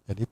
Jadi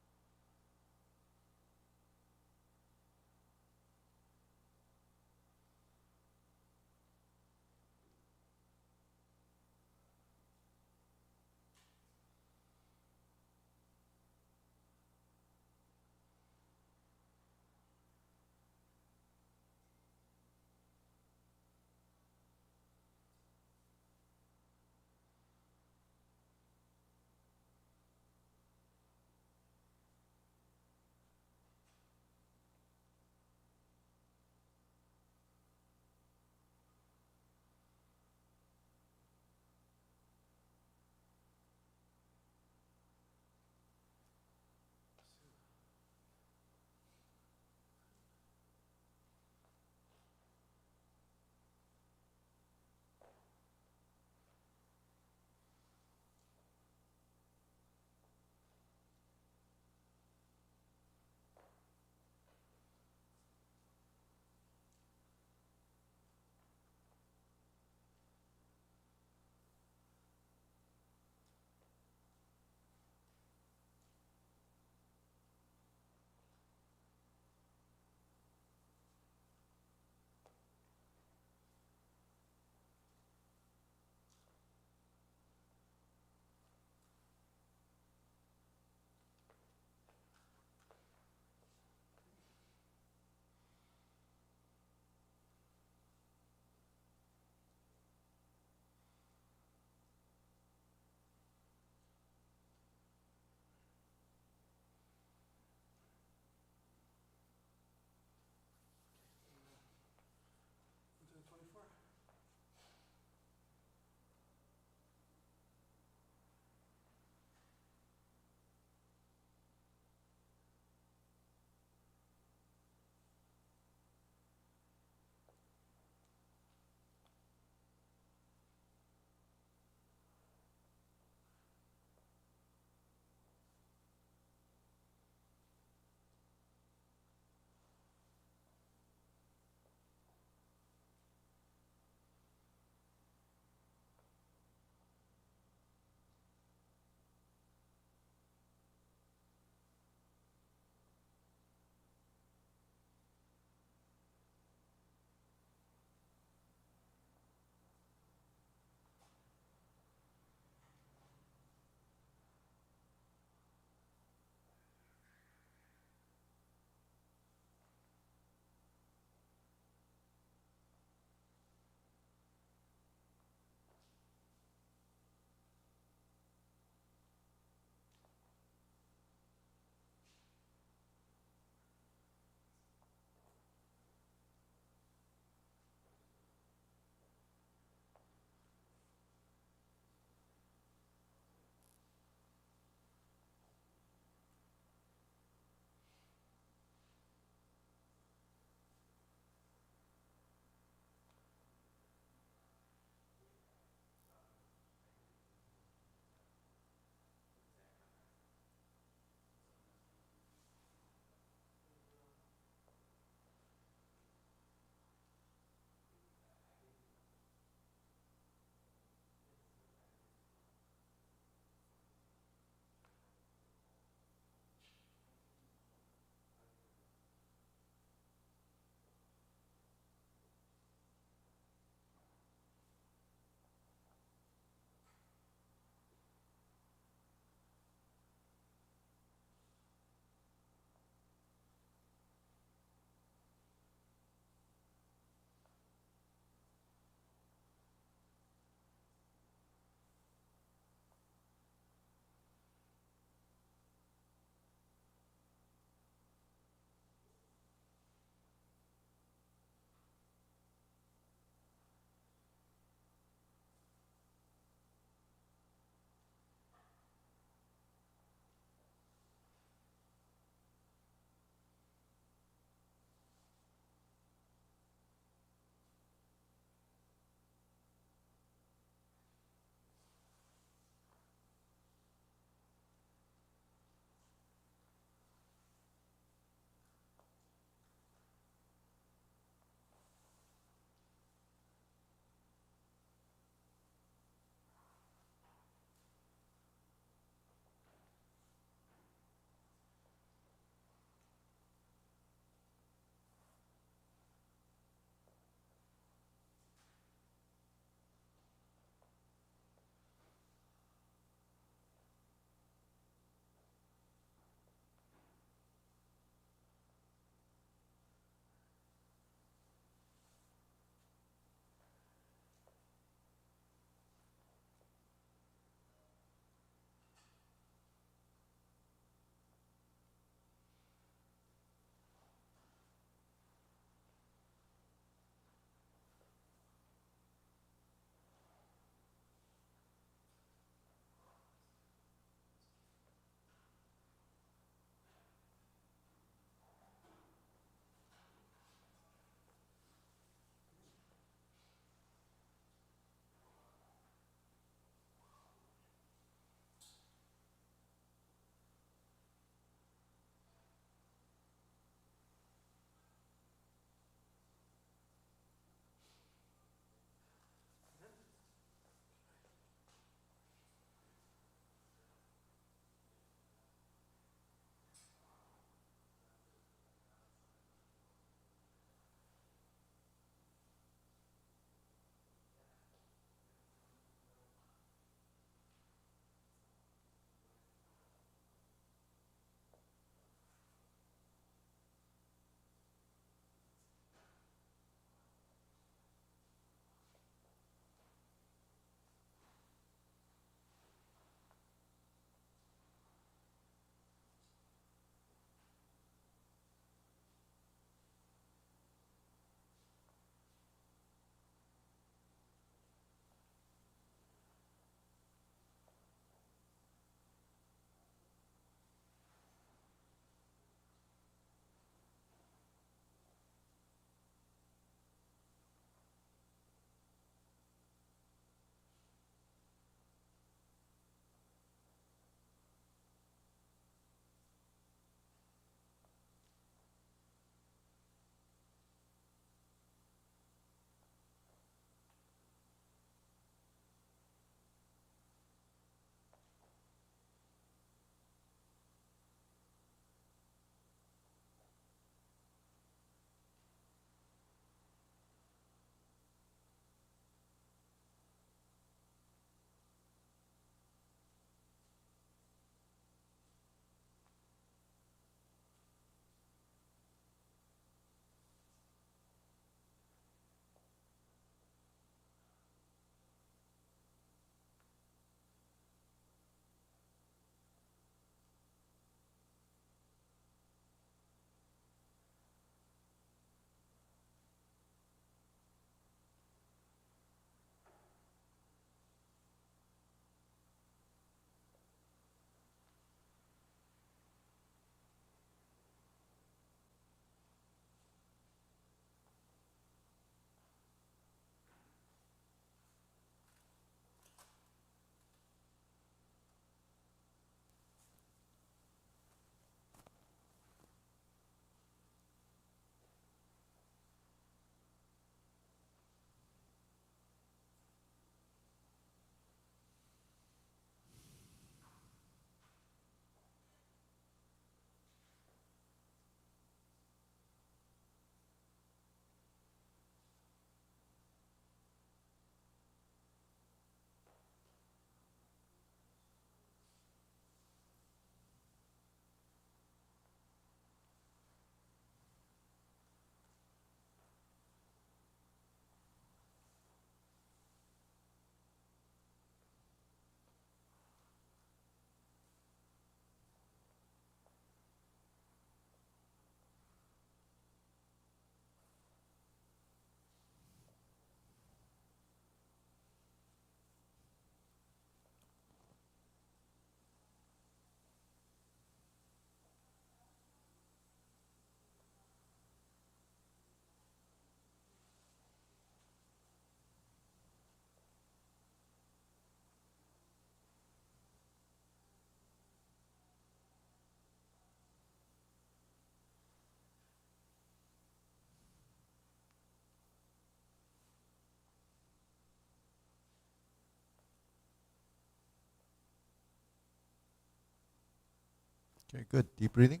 Okay, good. Deep breathing.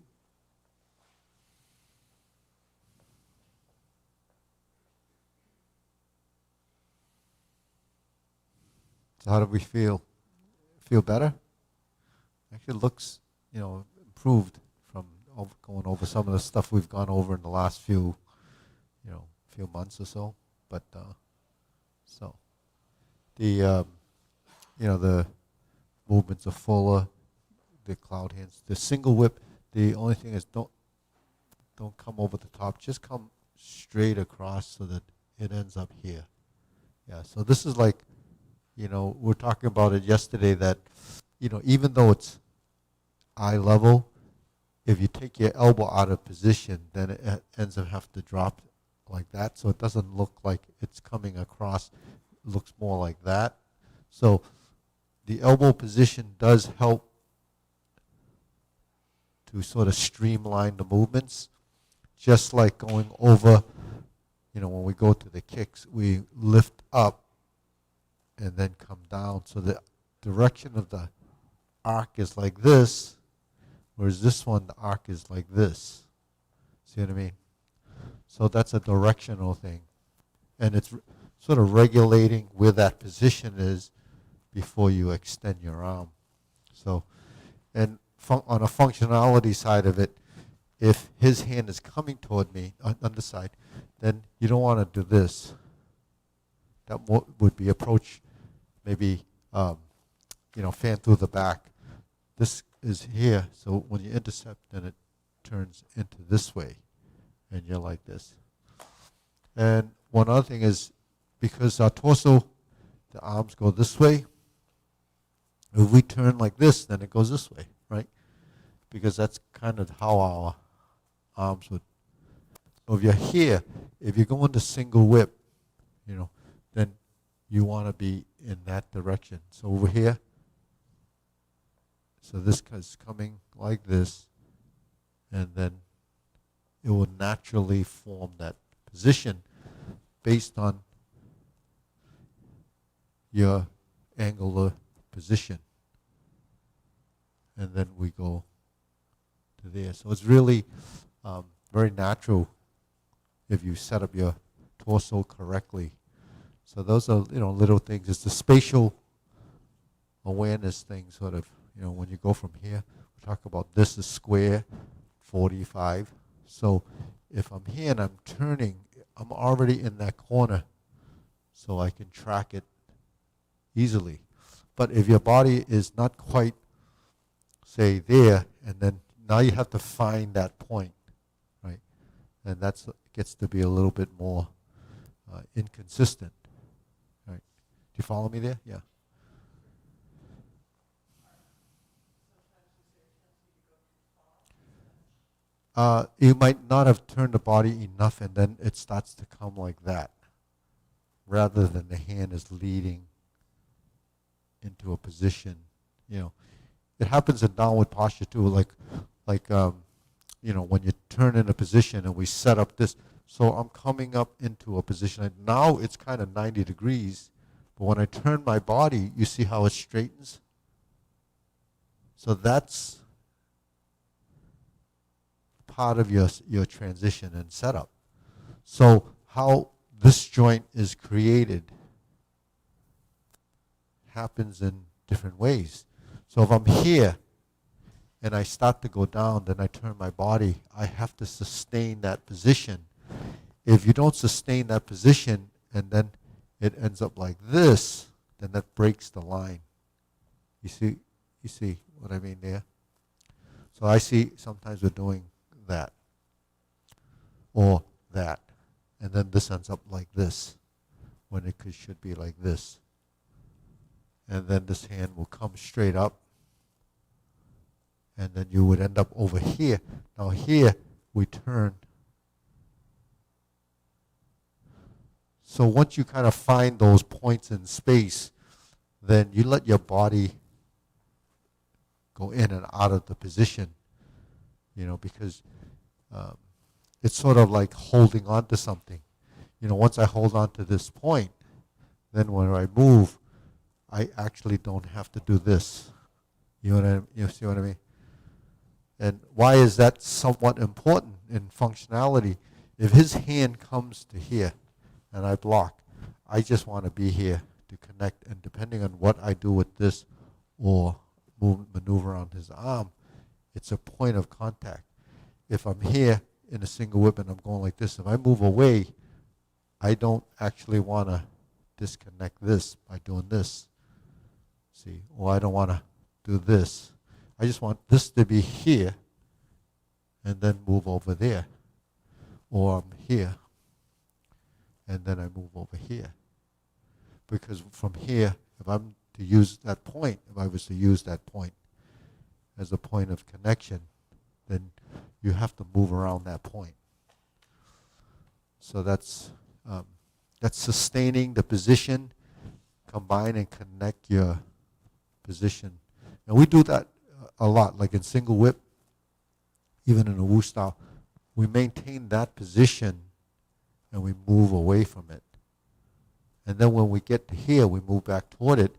So how do we feel? Feel better? Actually looks, improved from going over some of the stuff we've gone over in the last few months or so. But so the the movements are fuller. The cloud hands, the single whip. The only thing is don't come over the top. Just come straight across so that it ends up here. Yeah. So this is like, we're talking about it yesterday that, even though it's eye level, if you take your elbow out of position, then it ends up have to drop like that. So it doesn't look like it's coming across. It looks more like that. So the elbow position does help to sort of streamline the movements, just like going over, when we go to the kicks, we lift up and then come down. So the direction of the arc is like this, whereas this one, the arc is like this. See what I mean? So that's a directional thing. And it's sort of regulating where that position is before you extend your arm. So, and on a functionality side of it, if his hand is coming toward me on the side, then you don't want to do this. That would be approach, maybe, fan through the back. This is here, so when you intercept, then it turns into this way, and you're like this. And one other thing is, because our torso, the arms go this way, if we turn like this, then it goes this way, right? Because that's kind of how our arms would. So if you're here, if you're going to single whip, then you want to be in that direction. So over here, so this is coming like this, and then it will naturally form that position based on your angular position. And then we go to there. So it's really very natural if you set up your torso correctly. So those are, little things. It's the spatial awareness thing, sort of, when you go from here, we talk about this is square, 45. So if I'm here and I'm turning, I'm already in that corner, so I can track it easily. But if your body is not quite, say, there, and then now you have to find that point, right? And that gets to be a little bit more inconsistent, right? Do you follow me there? Yeah. You might not have turned the body enough, and then it starts to come like that, rather than the hand is leading into a position. It happens in downward posture too, like when you turn in a position and we set up this. So I'm coming up into a position, and now it's kind of 90 degrees, but when I turn my body, you see how it straightens? So that's part of your transition and setup. So how this joint is created happens in different ways. So if I'm here and I start to go down, then I turn my body, I have to sustain that position. If you don't sustain that position and then it ends up like this, then that breaks the line. You see what I mean there? So I see sometimes we're doing that or that, and then this ends up like this when it should be like this. And then this hand will come straight up, and then you would end up over here. Now here we turn. So once you kind of find those points in space, then you let your body go in and out of the position, because it's sort of like holding on to something. Once I hold on to this point, then when I move, I actually don't have to do this. You see what I mean? And why is that somewhat important in functionality? If his hand comes to here and I block, I just want to be here to connect, and depending on what I do with this or maneuver on his arm, it's a point of contact. If I'm here in a single whip and I'm going like this, if I move away, I don't actually want to disconnect this by doing this. See, or I don't want to do this. I just want this to be here and then move over there. Or I'm here and then I move over here. Because from here, if I'm to use that point, if I was to use that point as a point of connection, then you have to move around that point. So that's sustaining the position, combine and connect your position. And we do that a lot, like in single whip, even in a Wu style. We maintain that position and we move away from it. And then when we get to here, we move back toward it,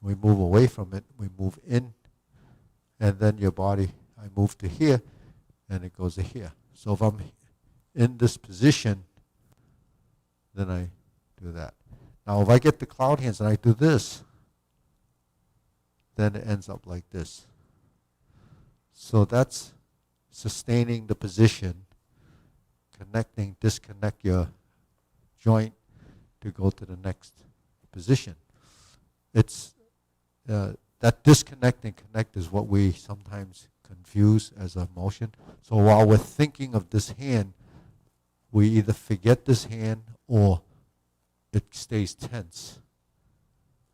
we move away from it, we move in, and then your body, I move to here, and it goes to here. So if I'm in this position, then I do that. Now if I get the cloud hands and I do this, then it ends up like this. So that's sustaining the position, connecting, disconnect your joint to go to the next position. It's that disconnect and connect is what we sometimes confuse as a motion. So while we're thinking of this hand, we either forget this hand or it stays tense,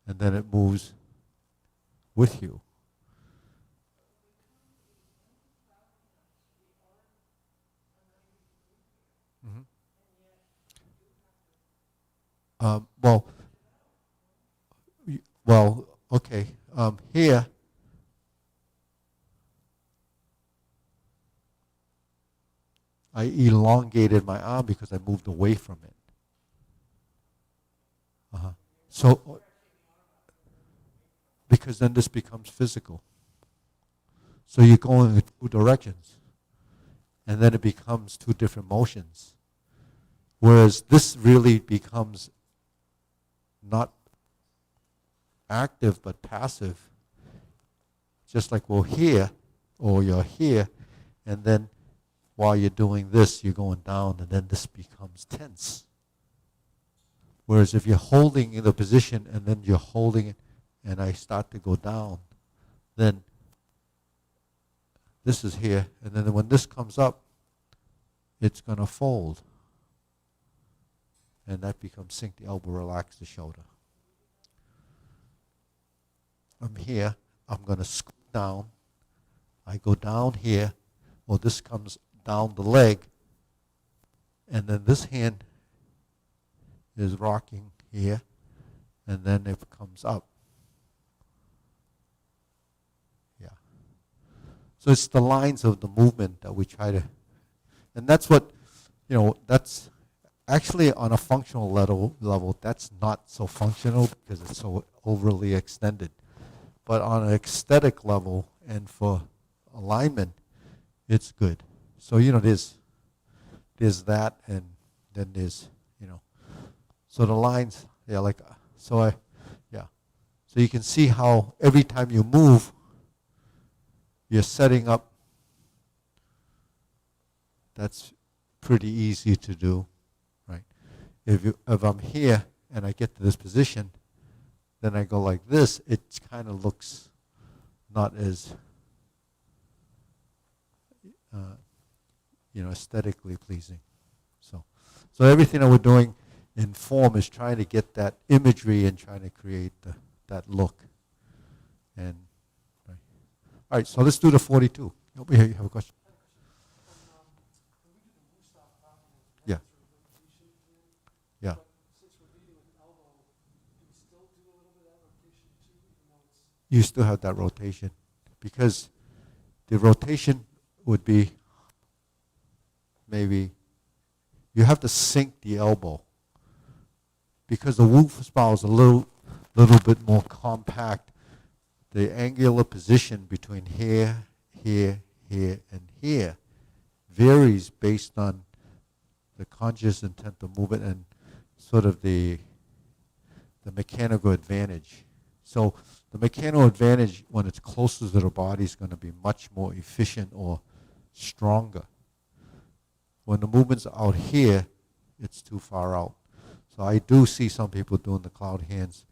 and then it moves with you. Well, okay. Here, I elongated my arm because I moved away from it. So, because then this becomes physical. So you're going in two directions, and then it becomes two different motions. Whereas this really becomes not active but passive. Just like we're here, or you're here, and then while you're doing this, you're going down, and then this becomes tense. Whereas if you're holding in the position, and then you're holding it, and I start to go down, then this is here, and then when this comes up, it's going to fold. And that becomes sink the elbow, relax the shoulder. I'm here, I'm going to scoot down. I go down here, or this comes down the leg, and then this hand is rocking here, and then it comes up. Yeah. So it's the lines of the movement that we try to, and that's what, that's actually on a functional level, that's not so functional because it's so overly extended. But on an aesthetic level and for alignment, it's good. So, there's that, and then there's, so the lines, so you can see how every time you move, you're setting up. That's pretty easy to do, right? If I'm here and I get to this position, then I go like this, it kind of looks not as aesthetically pleasing. So everything that we're doing in form is trying to get that imagery and trying to create that look. And right. All right, so let's do the 42. Over here, you have a question? Yeah. Yeah. You still have that rotation, because the rotation would be maybe you have to sink the elbow, because the Wu style is a little bit more compact. The angular position between here, here, and here varies based on the conscious intent of movement and sort of the mechanical advantage. So the mechanical advantage when it's closer to the body is going to be much more efficient or stronger. When the movement's out here, it's too far out. So I do see some people doing the cloud hands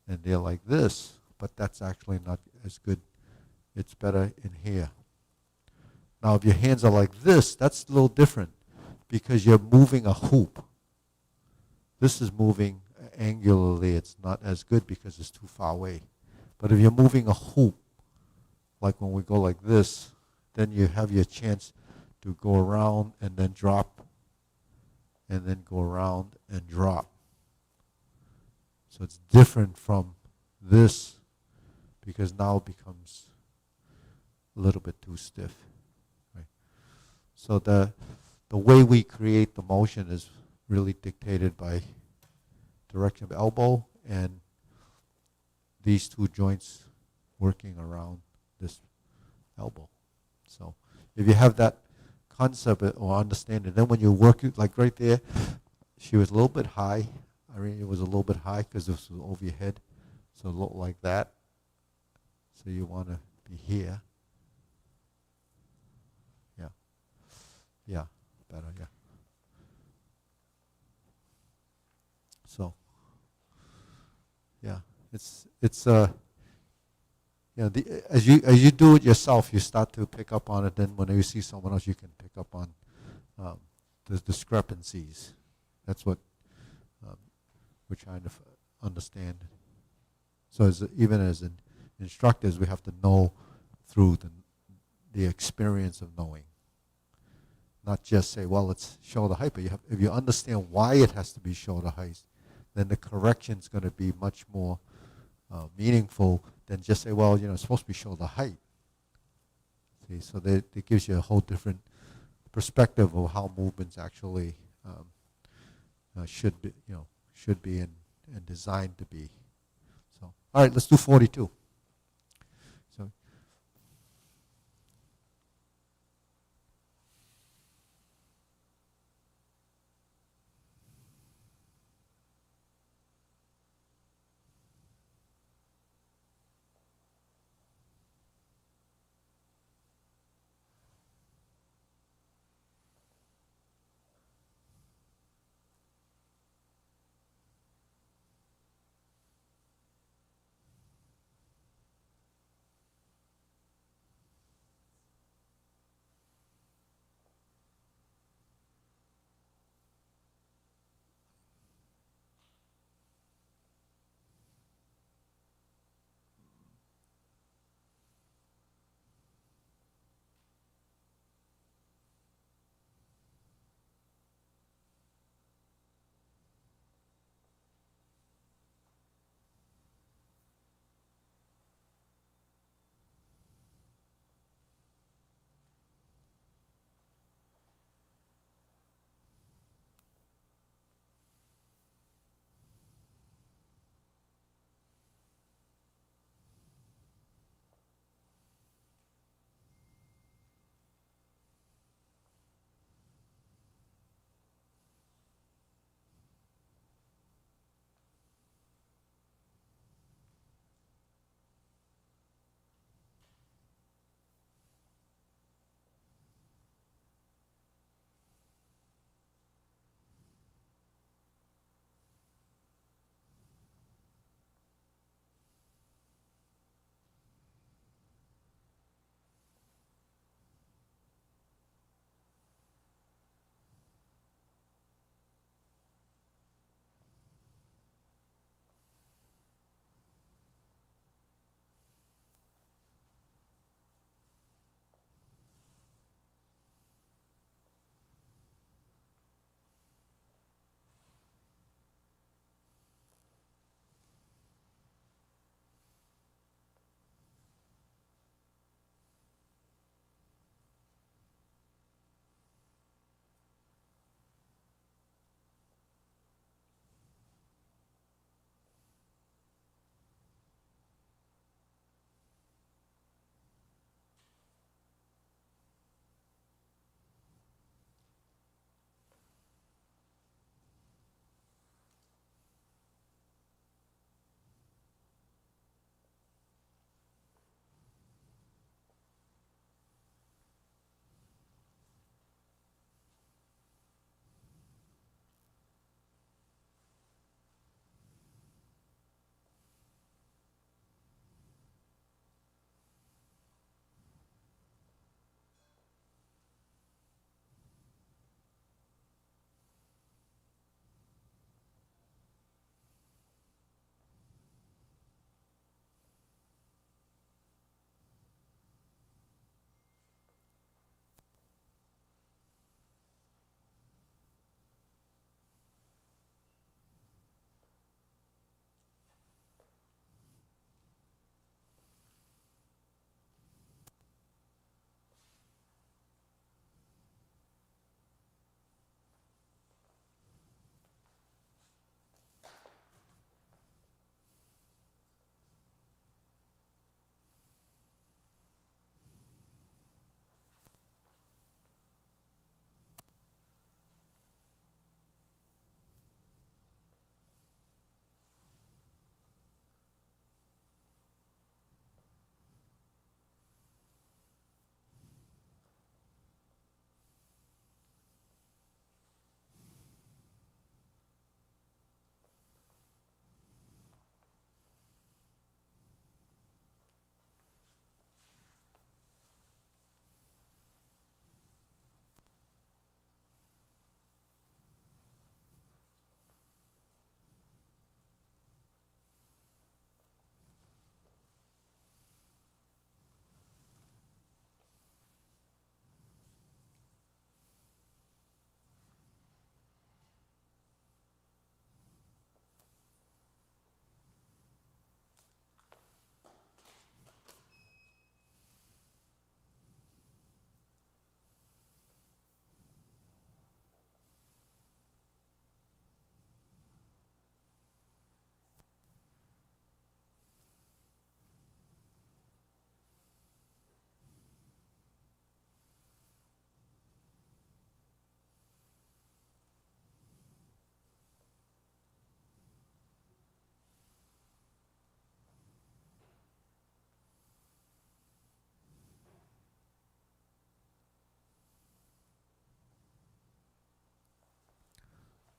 and they're like this, but that's actually not as good. It's better in here. Now if your hands are like this, that's a little different because you're moving a hoop. This is moving angularly. It's not as good because it's too far away. But if you're moving a hoop, like when we go like this, then you have your chance to go around and then drop, and then go around and drop. So it's different from this because now it becomes a little bit too stiff. Right? So the way we create the motion is really dictated by direction of elbow and these two joints working around this elbow. So if you have that concept or understanding, then when you work it, like right there, she was a little bit high. I mean, it was a little bit high because this was over your head. So it looked like that. So you want to be here. Yeah. Yeah. Better, yeah. So, yeah, it's you know, as you do it yourself, you start to pick up on it. Then when you see someone else, you can pick up on the discrepancies. That's what we're trying to understand. So even as instructors, we have to know through the experience of knowing. Not just say, well, it's shoulder height, but if you understand why it has to be shoulder height, then the correction is going to be much more meaningful than just say, well, it's supposed to be shoulder height. See, so it gives you a whole different perspective of how movements actually should be and designed to be. So, all right, let's do 42. So.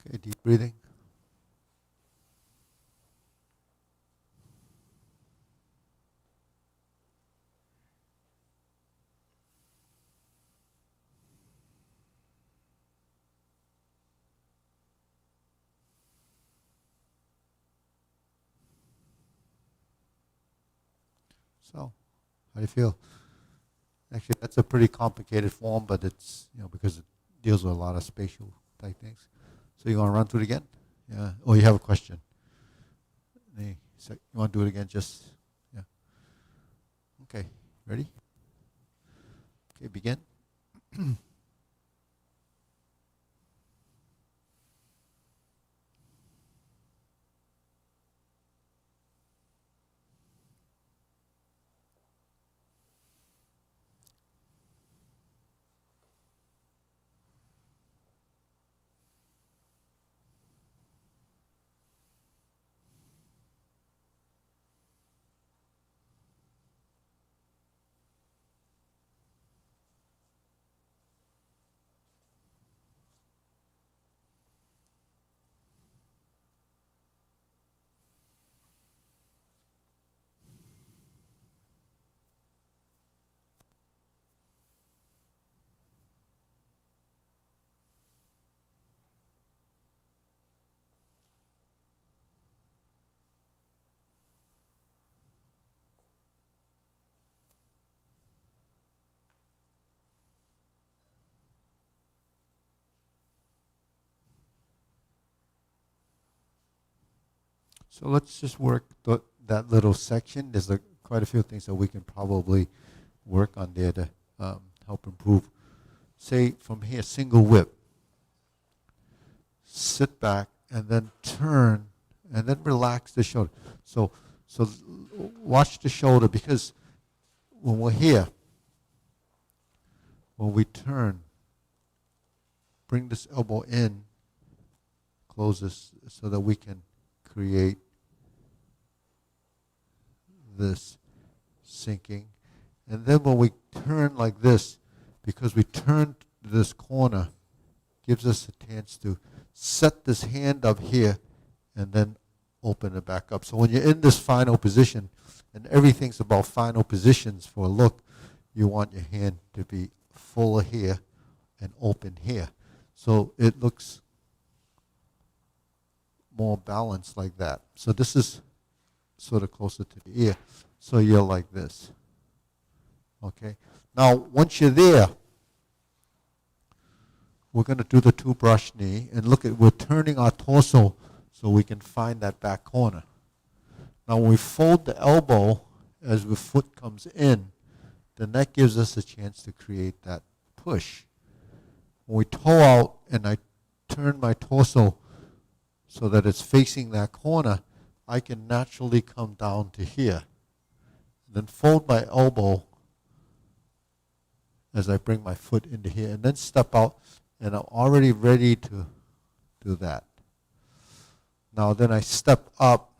Okay, deep breathing. So, how do you feel? Actually, that's a pretty complicated form, but it's, because it deals with a lot of spatial type things. So you want to run through it again? Yeah. Oh, you have a question. You want to do it again? Just, yeah. Okay. Ready? Okay, begin. So let's just work that little section. There's quite a few things that we can probably work on there to help improve. Say from here, single whip. Sit back and then turn and then relax the shoulder. So watch the shoulder, because when we're here, when we turn, bring this elbow in, close this so that we can create this sinking. And then when we turn like this, because we turn to this corner, gives us a chance to set this hand up here and then open it back up. So when you're in this final position, and everything's about final positions for a look, you want your hand to be fuller here and open here. So it looks more balanced like that. So this is sort of closer to the ear. So you're like this. Okay? Now, once you're there, we're going to do the two-brush knee, and look at, we're turning our torso so we can find that back corner. Now, when we fold the elbow as the foot comes in, then that gives us a chance to create that push. When we toe out and I turn my torso so that it's facing that corner, I can naturally come down to here. Then fold my elbow as I bring my foot into here, and then step out, and I'm already ready to do that. Now then I step up,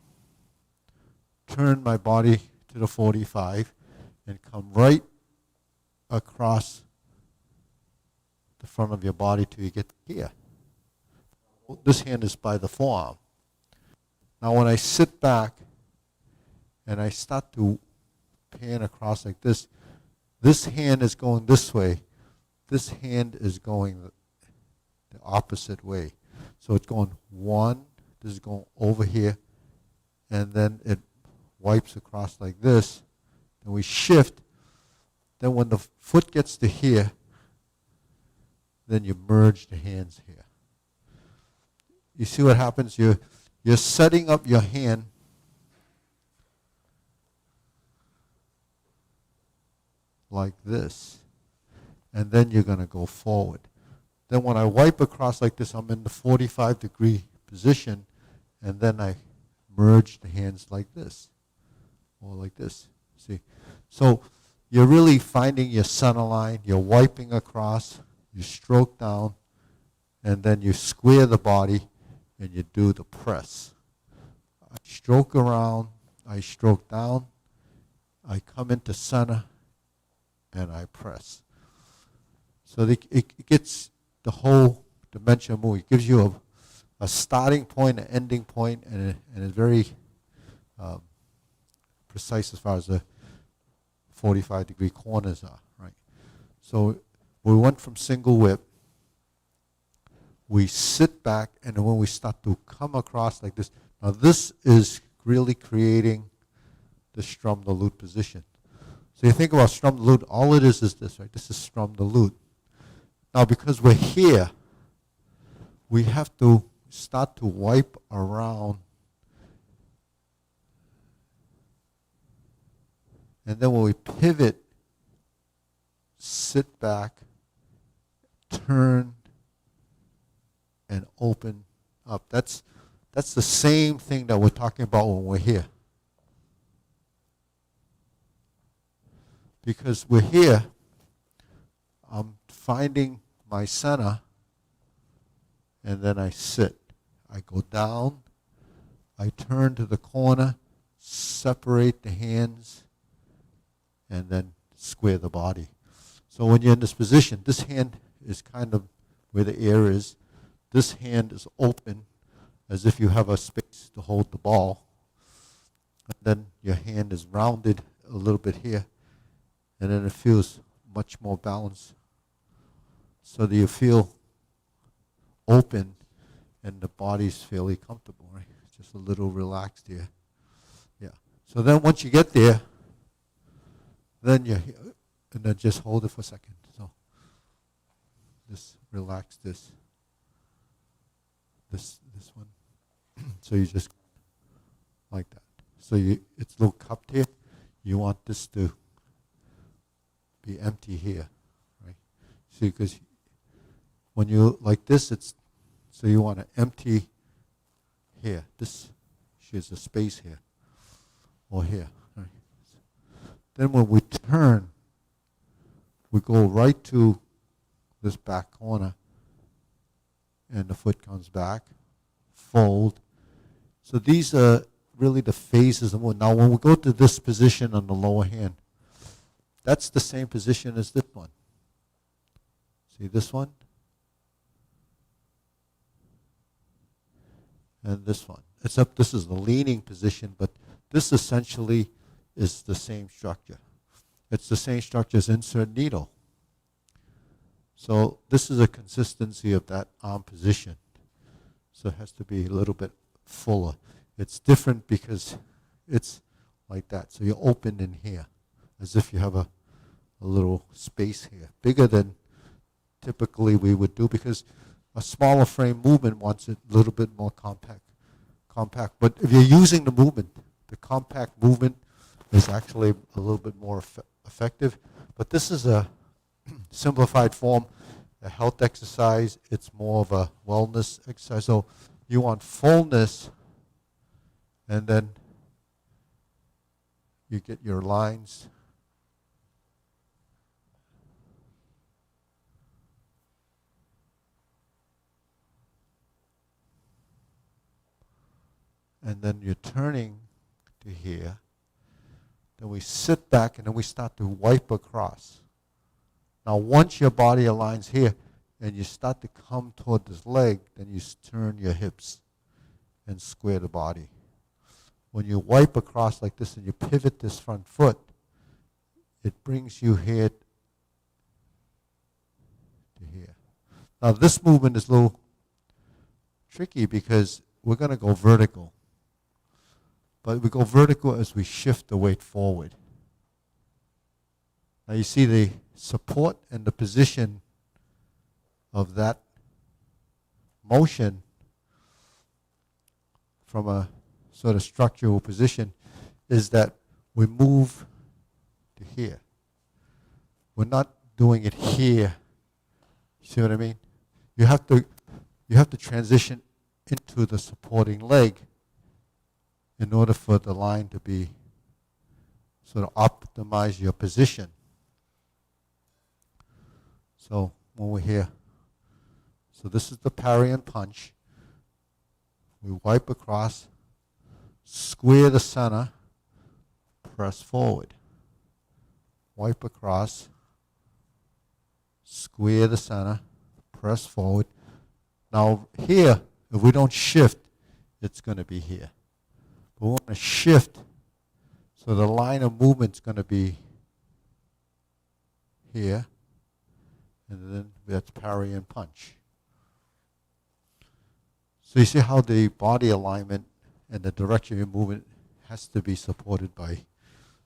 turn my body to the 45, and come right across the front of your body till you get here. This hand is by the forearm. Now when I sit back and I start to pan across like this, this hand is going this way. This hand is going the opposite way. So it's going one, this is going over here, and then it wipes across like this. Then we shift. Then when the foot gets to here, then you merge the hands here. You see what happens? You're setting up your hand like this, and then you're going to go forward. Then when I wipe across like this, I'm in the 45-degree position, and then I merge the hands like this, or like this. See? So you're really finding your center line, you're wiping across, you stroke down, and then you square the body, and you do the press. I stroke around, I stroke down, I come into center, and I press. So it gets the whole dimension move. It gives you a starting point, an ending point, and it's very precise as far as the 45-degree corners are, right? So we went from single whip, we sit back, and then when we start to come across like this, now this is really creating the strum the lute position. So you think about strum the lute, all it is this, right? This is strum the lute. Now because we're here, we have to start to wipe around, and then when we pivot, sit back, turn, and open up. That's the same thing that we're talking about when we're here. Because we're here, I'm finding my center, and then I sit. I go down, I turn to the corner, separate the hands, and then square the body. So when you're in this position, this hand is kind of where the air is. This hand is open, as if you have a space to hold the ball. And then your hand is rounded a little bit here, and then it feels much more balanced. So that you feel open, and the body's fairly comfortable, right? Just a little relaxed here. Yeah. So then once you get there, then you, and then just hold it for a second. So just relax this one. So you just like that. So it's a little cupped here. You want this to be empty here, right? See, because when you like this, it's so you want to empty here. This is a space here or here. Right? Then when we turn, we go right to this back corner, and the foot comes back, fold. So these are really the phases of movement. Now when we go to this position on the lower hand, that's the same position as this one. See this one? And this one. Except this is the leaning position, but this essentially is the same structure. It's the same structure as insert needle. So this is a consistency of that arm position. So it has to be a little bit fuller. It's different because it's like that. So you're open in here, as if you have a little space here, bigger than typically we would do, because a smaller frame movement wants it a little bit more compact. But if you're using the movement, the compact movement is actually a little bit more effective. But this is a simplified form, a health exercise. It's more of a wellness exercise. So you want fullness, and then you get your lines. And then you're turning to here. Then we sit back, and then we start to wipe across. Now once your body aligns here, and you start to come toward this leg, then you turn your hips and square the body. When you wipe across like this and you pivot this front foot, it brings you here to here. Now this movement is a little tricky because we're going to go vertical. But we go vertical as we shift the weight forward. Now you see the support and the position of that motion from a sort of structural position is that we move to here. We're not doing it here. See what I mean? You have to transition into the supporting leg in order for the line to be sort of optimize your position. So when we're here, so this is the parry and punch. We wipe across, square the center, press forward. Wipe across, square the center, press forward. Now here, If we don't shift, it's going to be here. But we want to shift, so the line of movement's going to be here, and then that's parry and punch. So you see how the body alignment and the direction of your movement has to be supported by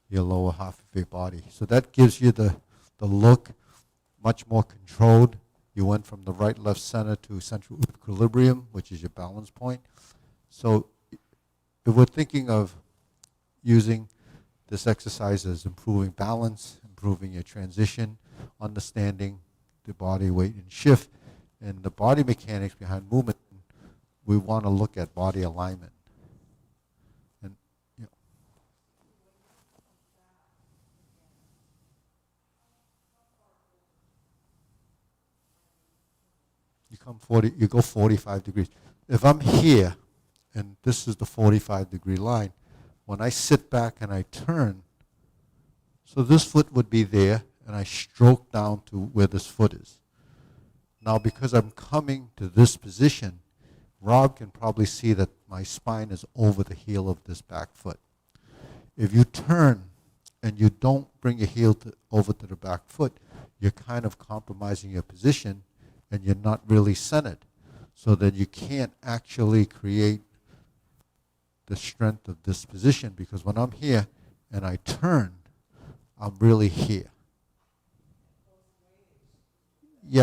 your lower half of your body. So that gives you the look, much more controlled. You went from the right, left, center to central equilibrium, which is your balance point. So if we're thinking of using this exercise as improving balance, improving your transition, understanding the body weight and shift, and the body mechanics behind movement, we want to look at body alignment. And you go 45 degrees. If I'm here, and this is the 45-degree line, when I sit back and I turn, so this foot would be there, and I stroke down to where this foot is. Now, because I'm coming to this position, Rob can probably see that my spine is over the heel of this back foot. If you turn and you don't bring your heel over to the back foot, you're kind of compromising your position, and you're not really centered. So that you can't actually create the strength of this position, because when I'm here and I turn, I'm really here.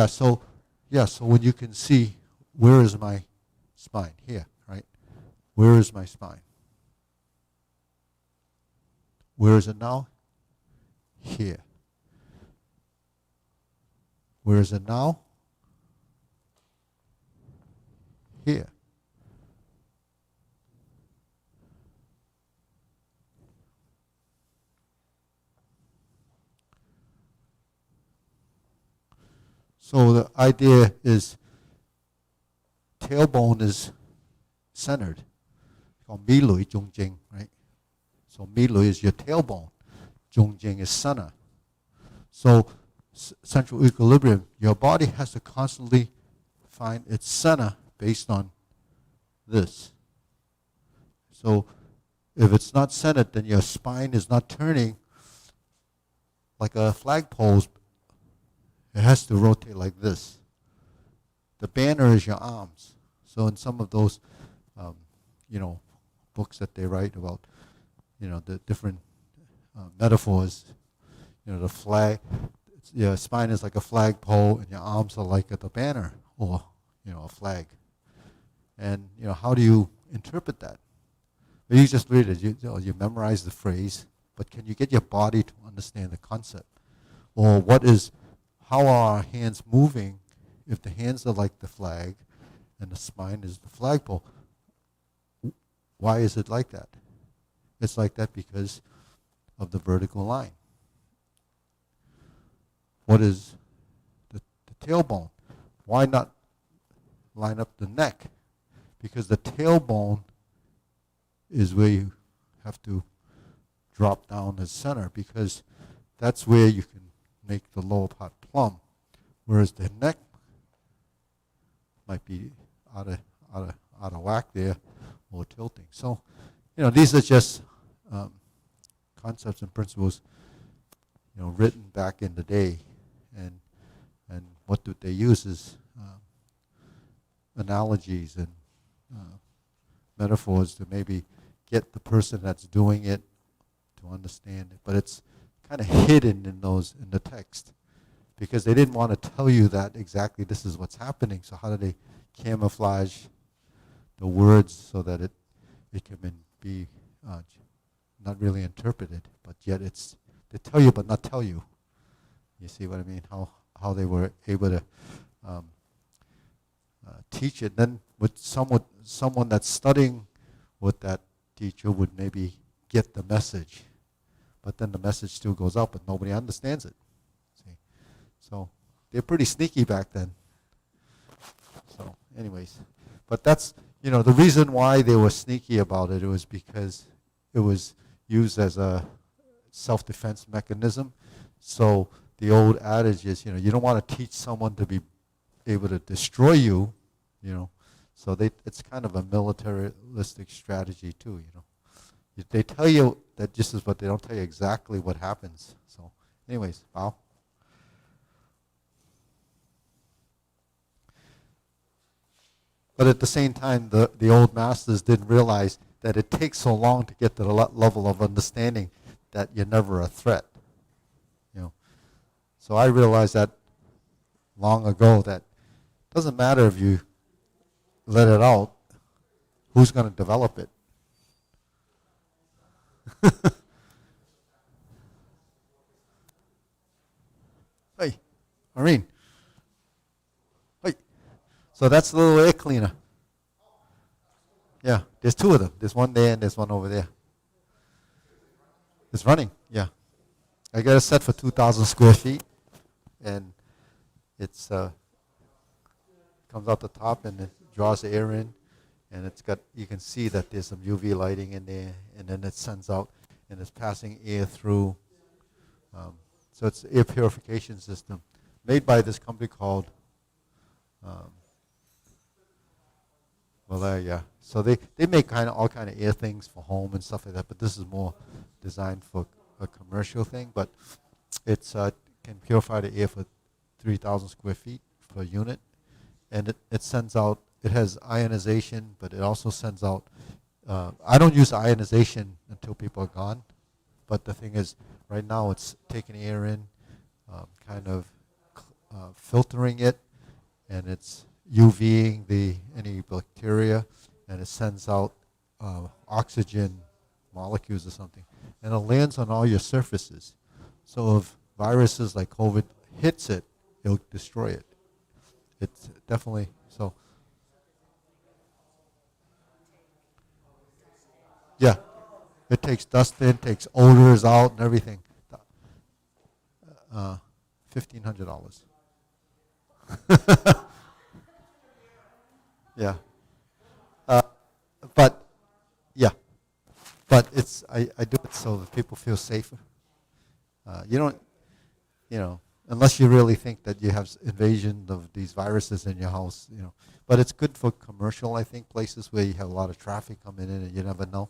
So when you can see, where is my spine? Here, right? Where is my spine? Where is it now? Here. Where is it now? Here. So the idea is tailbone is centered. Called mi lui zhong jing, right? So mi lui is your tailbone. Zhong jing is center. So central equilibrium, your body has to constantly find its center based on this. So if it's not centered, then your spine is not turning like a flagpole. It has to rotate like this. The banner is your arms. So in some of those, books that they write about, the different metaphors, the flag, your spine is like a flagpole, and your arms are like the banner, or a flag. And how do you interpret that? Well, you just read it. You memorize the phrase, but can you get your body to understand the concept? Or how are our hands moving if the hands are like the flag and the spine is the flagpole? Why is it like that? It's like that because of the vertical line. What is the tailbone? Why not line up the neck? Because the tailbone is where you have to drop down the center, because that's where you can make the lower part plumb, whereas the neck might be out of whack there, or tilting. So, these are just concepts and principles, written back in the day, and what do they use is analogies and metaphors to maybe get the person that's doing it to understand it. But it's kind of hidden in the text, because they didn't want to tell you that exactly this is what's happening. So how do they camouflage the words so that it can be not really interpreted, but yet they tell you but not tell you. You see what I mean? How they were able to teach it. Then with someone that's studying with that teacher would maybe get the message, but then the message still goes out, but nobody understands it. See? So they're pretty sneaky back then. So anyways, but that's, the reason why they were sneaky about it was because it was used as a self-defense mechanism. So the old adage is, you don't want to teach someone to be able to destroy you, So it's kind of a militaristic strategy too, you know. They tell you that this is, but they don't tell you exactly what happens. So, anyways, wow. But at the same time, the old masters didn't realize that it takes so long to get to the level of understanding that you're never a threat. You know. So I realized that long ago that it doesn't matter if you let it out, who's going to develop it? Hey, Maureen. Hey. So that's the little air cleaner. Yeah, there's two of them. There's one there and there's one over there. It's running, yeah. I got it set for 2,000 square feet, and it's comes out the top and it draws the air in, and it's got, you can see that there's some UV lighting in there, and then it sends out and it's passing air through. So it's an air purification system made by this company called yeah. So they make kind of all kind of air things for home and stuff like that, but this is more designed for a commercial thing. But it's can purify the air for 3,000 square feet per unit, and it sends out. It has ionization, but it also sends out. I don't use ionization until people are gone, but the thing is, right now it's taking air in, kind of filtering it, and it's UVing any bacteria, and it sends out oxygen molecules or something, and it lands on all your surfaces. So if viruses like COVID hits it, it'll destroy it. It's definitely so. Yeah, it takes dust in, takes odors out, and everything. $1,500. Yeah. Uh, but yeah, but I do it so that people feel safer. You don't, you know, unless you really think that you have invasion of these viruses in your house, you know. But it's good for commercial, I think, places where you have a lot of traffic coming in and you never know.